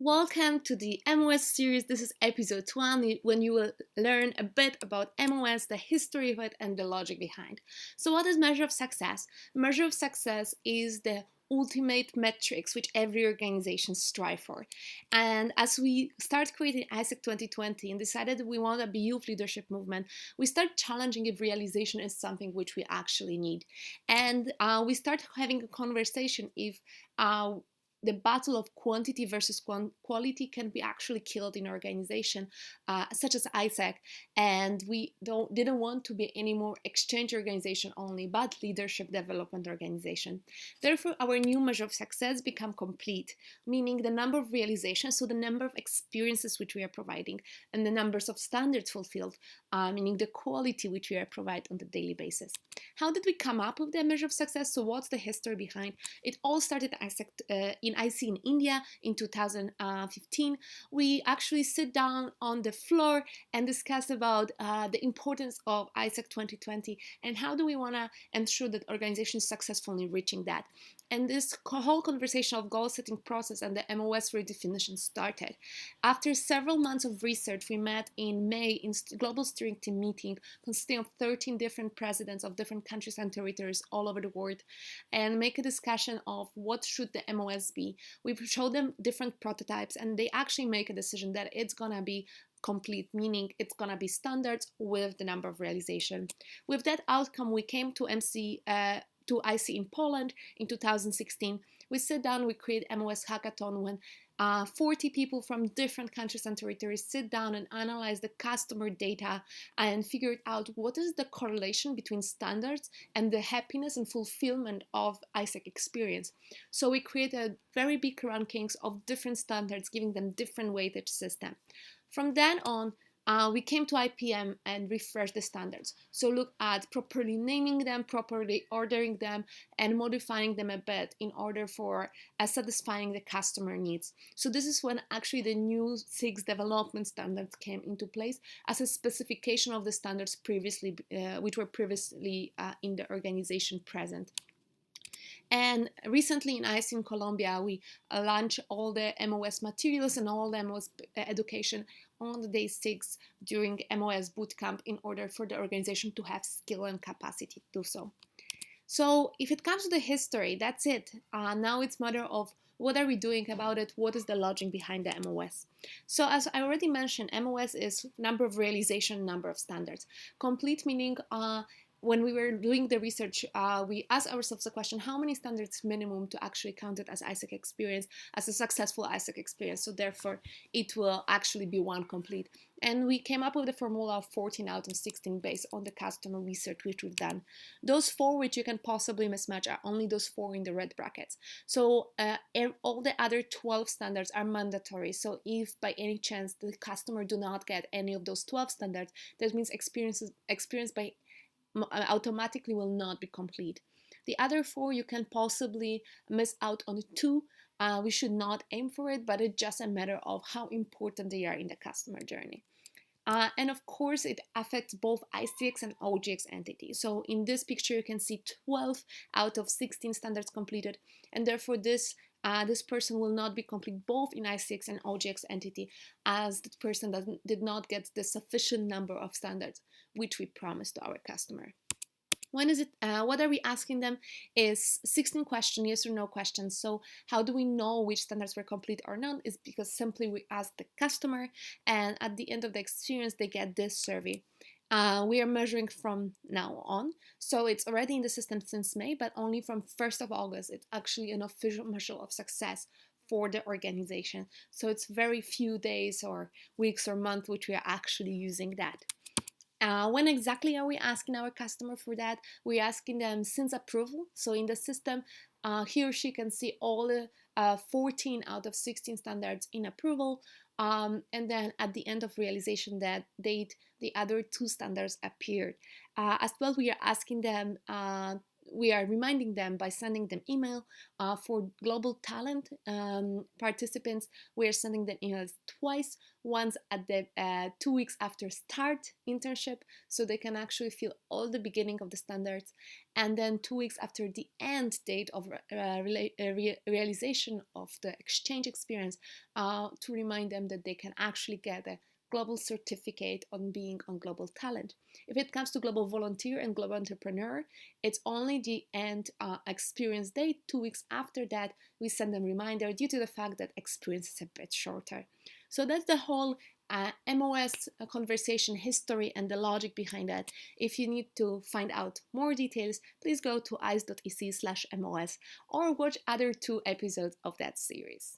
Welcome to the MoS series. This is episode 1 when you will learn a bit about MoS, the history of it, and the logic behind. So, what is measure of success? Measure of success is the ultimate metrics which every organization strive for. And as we start creating ISEC 2020 and decided that we want a youth leadership movement, we start challenging if realization is something which we actually need. And we start having a conversation if the battle of quantity versus quality can be actually killed in organization such as ISEC, and we didn't want to be any more exchange organization only, but leadership development organization. Therefore, our new measure of success become complete, meaning the number of realizations, so the number of experiences which we are providing, and the numbers of standards fulfilled, meaning the quality which we are providing on the daily basis. How did we come up with the measure of success? So what's the history behind? It all started in IC in India in 2015. We actually sit down on the floor and discuss about the importance of ISEC 2020 and how do we want to ensure that organizations successfully reaching that. And this whole conversation of goal setting process and the MoS redefinition started. After several months of research, we met in May in global steering team meeting consisting of 13 different presidents of different countries and territories all over the world and make a discussion of what should the MoS be. We showed them different prototypes and they actually make a decision that it's gonna be complete, meaning it's gonna be standards with the number of realization. With that outcome, we came to IC in Poland in 2016. We sit down, we create MoS hackathon when 40 people from different countries and territories sit down and analyze the customer data and figure out what is the correlation between standards and the happiness and fulfillment of ISEC experience. So we create a very big rankings of different standards, giving them different weightage system. From then on, we came to IPM and refreshed the standards. So look at properly naming them, properly ordering them, and modifying them a bit in order for satisfying the customer needs. So this is when actually the new 6 development standards came into place as a specification of the standards previously, which were previously in the organization present. And recently in ICE in Colombia, we launched all the MoS materials and all the MoS education on the day 6 during MoS bootcamp in order for the organization to have skill and capacity to do so. So if it comes to the history, that's it. Now it's a matter of what are we doing about it? What is the logic behind the MoS? So as I already mentioned, MoS is number of realization, number of standards. Complete meaning when we were doing the research, we asked ourselves the question, how many standards minimum to actually count it as ISEC experience, as a successful ISEC experience? So therefore, it will actually be 1 complete. And we came up with a formula of 14 out of 16 based on the customer research which we've done. Those 4 which you can possibly mismatch are only those 4 in the red brackets. So all the other 12 standards are mandatory. So if by any chance the customer do not get any of those 12 standards, that means experience by automatically will not be complete. The other 4 you can possibly miss out on 2. We should not aim for it, but it's just a matter of how important they are in the customer journey. And of course, it affects both ICX and OGX entities. So in this picture, you can see 12 out of 16 standards completed, and therefore this person will not be complete both in ICX and OGX entity, as the person did not get the sufficient number of standards which we promised to our customer. When is it? What are we asking them is 16 questions, yes or no questions. So how do we know which standards were complete or not? Is because simply we ask the customer, and at the end of the experience, they get this survey. We are measuring from now on, so it's already in the system since May, but only from 1st of August. It's actually an official measure of success for the organization. So it's very few days or weeks or months which we are actually using that. When exactly are we asking our customer for that? We're asking them since approval. So in the system, he or she can see all the 14 out of 16 standards in approval. And then at the end of realization that date, the other 2 standards appeared. As well, we are asking them we are reminding them by sending them email. For global talent participants, we are sending them emails twice, once at the 2 weeks after start internship, so they can actually feel all the beginning of the standards, and then 2 weeks after the end date of realization of the exchange experience, to remind them that they can actually get a global certificate on being on global talent. If it comes to global volunteer and global entrepreneur, it's only the end experience date. 2 weeks after that, we send them reminder due to the fact that experience is a bit shorter. So that's the whole MoS conversation history and the logic behind that. If you need to find out more details, please go to ice.ec/MoS or watch other 2 episodes of that series.